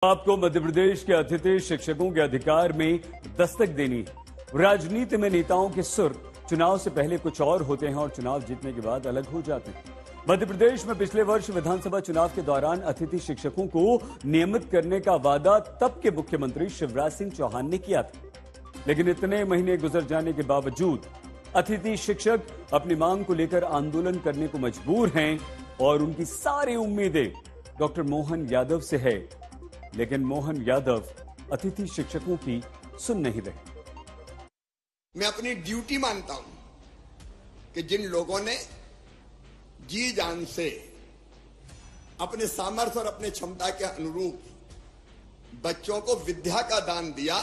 आपको मध्य प्रदेश के अतिथि शिक्षकों के अधिकार में दस्तक देनी है। राजनीति में नेताओं के सुर चुनाव से पहले कुछ और होते हैं और चुनाव जीतने के बाद अलग हो जाते हैं। मध्य प्रदेश में पिछले वर्ष विधानसभा चुनाव के दौरान अतिथि शिक्षकों को नियमित करने का वादा तब के मुख्यमंत्री शिवराज सिंह चौहान ने किया था, लेकिन इतने महीने गुजर जाने के बावजूद अतिथि शिक्षक अपनी मांग को लेकर आंदोलन करने को मजबूर हैं और उनकी सारी उम्मीदें डॉक्टर मोहन यादव से है, लेकिन मोहन यादव अतिथि शिक्षकों की सुन नहीं रहे। मैं अपनी ड्यूटी मानता हूं कि जिन लोगों ने जी जान से अपने सामर्थ्य और अपने क्षमता के अनुरूप बच्चों को विद्या का दान दिया,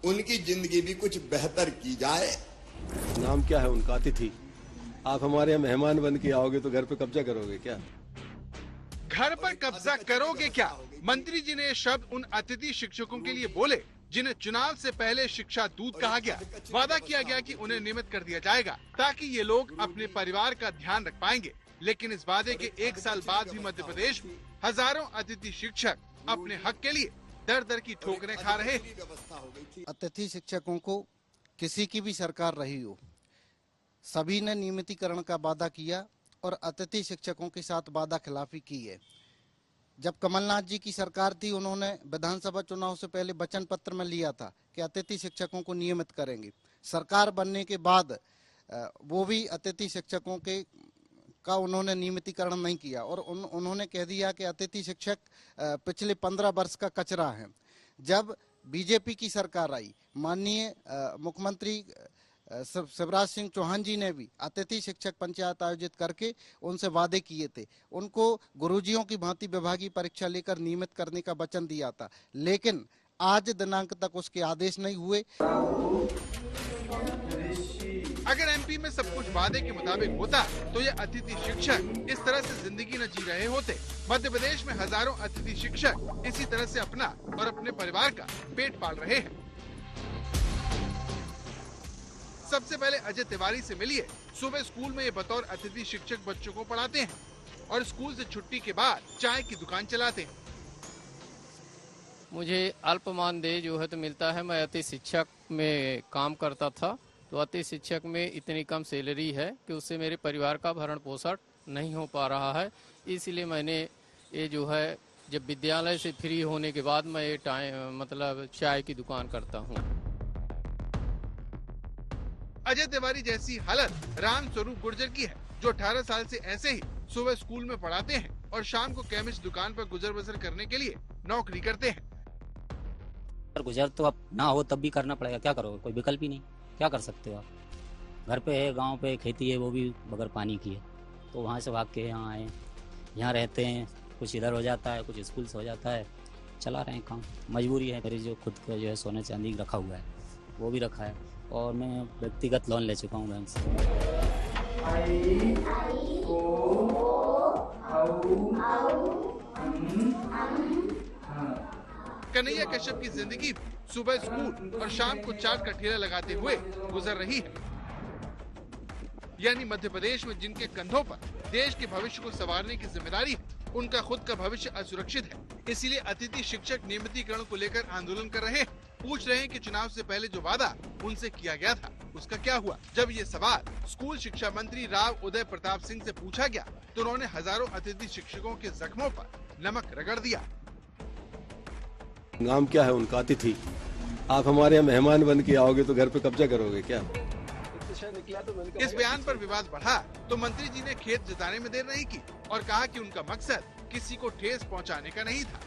उनकी जिंदगी भी कुछ बेहतर की जाए। नाम क्या है उनका? अतिथि। आप हमारे यहाँ मेहमान बन के आओगे तो घर पे कब्जा करोगे क्या? घर पर कब्जा करोगे क्या? मंत्री जी ने ये शब्द उन अतिथि शिक्षकों के लिए बोले जिन्हें चुनाव से पहले शिक्षा दूत कहा गया। वादा किया गया कि उन्हें नियमित कर दिया जाएगा ताकि ये लोग अपने परिवार का ध्यान रख पाएंगे, लेकिन इस वादे के 1 साल बाद भी मध्य प्रदेश में हजारों अतिथि शिक्षक अपने हक के लिए दर दर की ठोकरें खा रहे हैं। अतिथि शिक्षकों को किसी की भी सरकार रही हो, सभी ने नियमितीकरण का वादा किया और अतिथि शिक्षकों के साथ वादा खिलाफी की है। जब कमलनाथ जी की सरकार थी, उन्होंने विधानसभा चुनाव से पहले वचन पत्र में लिया था कि अतिथि शिक्षकों को नियमित करेंगे। सरकार बनने के बाद वो भी अतिथि शिक्षकों का उन्होंने नियमितीकरण नहीं किया और उन्होंने कह दिया कि अतिथि शिक्षक पिछले 15 वर्ष का कचरा है। जब बीजेपी की सरकार आई, माननीय मुख्यमंत्री शिवराज सिंह चौहान जी ने भी अतिथि शिक्षक पंचायत आयोजित करके उनसे वादे किए थे। उनको गुरुजियों की भांति विभागीय परीक्षा लेकर नियमित करने का वचन दिया था, लेकिन आज दिनांक तक उसके आदेश नहीं हुए। अगर एमपी में सब कुछ वादे के मुताबिक होता तो ये अतिथि शिक्षक इस तरह से जिंदगी न जी रहे होते। मध्य प्रदेश में हजारों अतिथि शिक्षक इसी तरह से अपना और अपने परिवार का पेट पाल रहे हैं। सबसे पहले अजय तिवारी से मिलिए। सुबह स्कूल में ये बतौर अतिथि शिक्षक बच्चों को पढ़ाते हैं और स्कूल से छुट्टी के बाद चाय की दुकान चलाते हैं। मुझे अल्प मानदेय जो है तो मिलता है। मैं अतिथि शिक्षक में काम करता था, तो अतिथि शिक्षक में इतनी कम सैलरी है कि उससे मेरे परिवार का भरण पोषण नहीं हो पा रहा है। इसलिए मैंने ये जो है, जब विद्यालय से फ्री होने के बाद मैं ये चाय की दुकान करता हूँ। अजय तिवारी जैसी हालत राम स्वरूप गुर्जर की है, जो 18 साल से ऐसे ही सुबह स्कूल में पढ़ाते हैं और शाम को केमिस्ट दुकान पर गुजर बसर करने के लिए नौकरी करते हैं। गुजर तो अब ना हो तब भी करना पड़ेगा, क्या करोगे? कोई विकल्प ही नहीं, क्या कर सकते हो आप? घर पे है, गांव पे खेती है, वो भी बगैर पानी की है, तो वहाँ से भाग के यहाँ आए, यहाँ रहते हैं। कुछ इधर हो जाता है, कुछ स्कूल से हो जाता है, चला रहे हैं काम। मजबूरी है मेरी, जो खुद का जो है सोने चांदी रखा हुआ है वो भी रखा है और मैं व्यक्तिगत लोन ले चुका हूँ बैंक से। कन्हैया कश्यप की जिंदगी सुबह स्कूल और शाम को चाट का ठेला लगाते हुए गुजर रही है। यानी मध्य प्रदेश में जिनके कंधों पर देश के भविष्य को संवारने की जिम्मेदारी है, उनका खुद का भविष्य असुरक्षित है। इसीलिए अतिथि शिक्षक नियमितीकरण को लेकर आंदोलन कर रहे हैं। पूछ रहे हैं कि चुनाव से पहले जो वादा उनसे किया गया था उसका क्या हुआ। जब ये सवाल स्कूल शिक्षा मंत्री राव उदय प्रताप सिंह से पूछा गया तो उन्होंने हजारों अतिथि शिक्षकों के जख्मों पर नमक रगड़ दिया। नाम क्या है उनका? अतिथि। आप हमारे यहाँ मेहमान बन के आओगे तो घर पे कब्जा करोगे क्या? इस बयान पर विवाद बढ़ा तो मंत्री जी ने खेद जताने में देर नहीं की और कहा कि उनका मकसद किसी को ठेस पहुंचाने का नहीं था।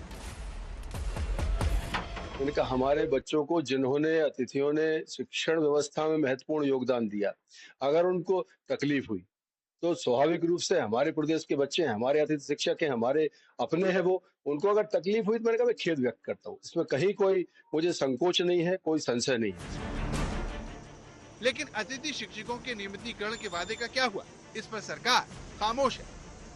उन्होंने कहा हमारे बच्चों को जिन्होंने अतिथियों ने शिक्षण व्यवस्था में महत्वपूर्ण योगदान दिया, अगर उनको तकलीफ हुई तो स्वाभाविक रूप से हमारे प्रदेश के बच्चे हैं, हमारे अतिथि शिक्षक हैं, हमारे अपने हैं, वो उनको अगर तकलीफ हुई तो मैंने कहा मैं खेद व्यक्त करता हूँ। इसमें कहीं कोई मुझे संकोच नहीं है, कोई संशय नहीं है। लेकिन अतिथि शिक्षकों के नियमितीकरण के वादे का क्या हुआ, इस पर सरकार खामोश है।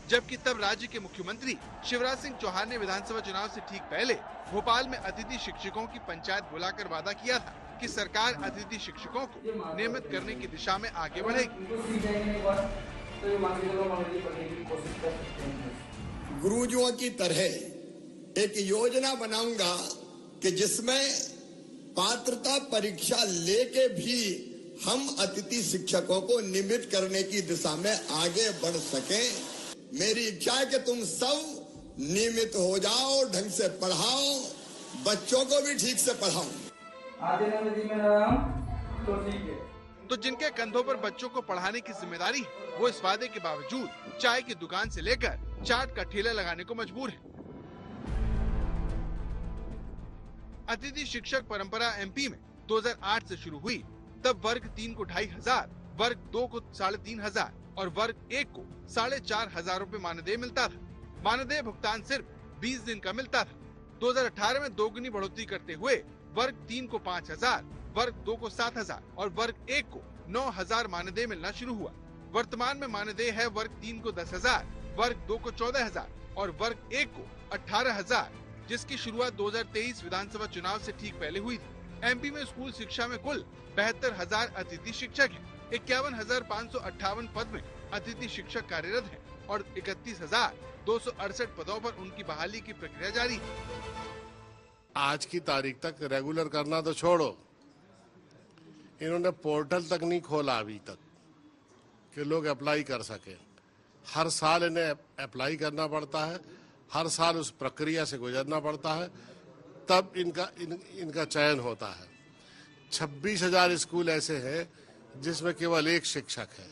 जबकि तब राज्य के मुख्यमंत्री शिवराज सिंह चौहान ने विधानसभा चुनाव से ठीक पहले भोपाल में अतिथि शिक्षकों की पंचायत बुलाकर वादा किया था कि सरकार अतिथि शिक्षकों को नियमित करने की दिशा में आगे बढ़ेगी। गुरुजियों की तरह एक योजना बनाऊंगा कि जिसमें पात्रता परीक्षा लेके भी हम अतिथि शिक्षकों को नियमित करने की दिशा में आगे बढ़ सकें। मेरी इच्छा है कि तुम सब नियमित हो जाओ, ढंग से पढ़ाओ, बच्चों को भी ठीक से पढ़ाओ। तो जिनके कंधों पर बच्चों को पढ़ाने की जिम्मेदारी है, वो इस वादे के बावजूद चाय की दुकान से लेकर चाट का ठेला लगाने को मजबूर है। अतिथि शिक्षक परंपरा एमपी में 2008 से शुरू हुई। तब वर्ग 3 को 2500, वर्ग 2 को 3500 और वर्ग 1 को 4500 रूपए मानदेय मिलता था। मानदेय भुगतान सिर्फ 20 दिन का मिलता था। 2018 में दोगुनी बढ़ोतरी करते हुए वर्ग 3 को 5000, वर्ग 2 को 7000 और वर्ग 1 को 9000 मानदेय मिलना शुरू हुआ। वर्तमान में मानदेय है वर्ग 3 को 10,000, वर्ग 2 को 14,000 और वर्ग 1 को 18,000, जिसकी शुरुआत 2023 विधानसभा चुनाव से ठीक पहले हुई थी। एमपी में स्कूल शिक्षा में कुल 72,000 अतिथि शिक्षक हैं। 51,558 पद में अतिथि शिक्षक कार्यरत हैं और 31,268 पदों पर उनकी बहाली की प्रक्रिया जारी है। आज की तारीख तक रेगुलर करना तो छोड़ो, इन्होंने पोर्टल तक नहीं खोला अभी तक कि लोग अप्लाई कर सके। हर साल इन्हें अप्लाई करना पड़ता है, हर साल उस प्रक्रिया से गुजरना पड़ता है, तब इनका चयन होता है। 26,000 स्कूल ऐसे हैं जिसमें केवल एक शिक्षक है।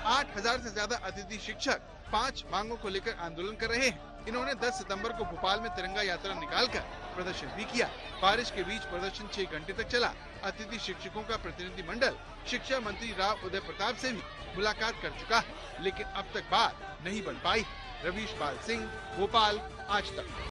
8,000 से ज्यादा अतिथि शिक्षक 5 मांगों को लेकर आंदोलन कर रहे हैं। इन्होंने 10 सितंबर को भोपाल में तिरंगा यात्रा निकालकर प्रदर्शन भी किया। बारिश के बीच प्रदर्शन 6 घंटे तक चला। अतिथि शिक्षकों का प्रतिनिधि मंडल शिक्षा मंत्री राव उदय प्रताप से भी मुलाकात कर चुका है, लेकिन अब तक बात नहीं बन पाई। रवीश पाल सिंह, भोपाल, आज तक।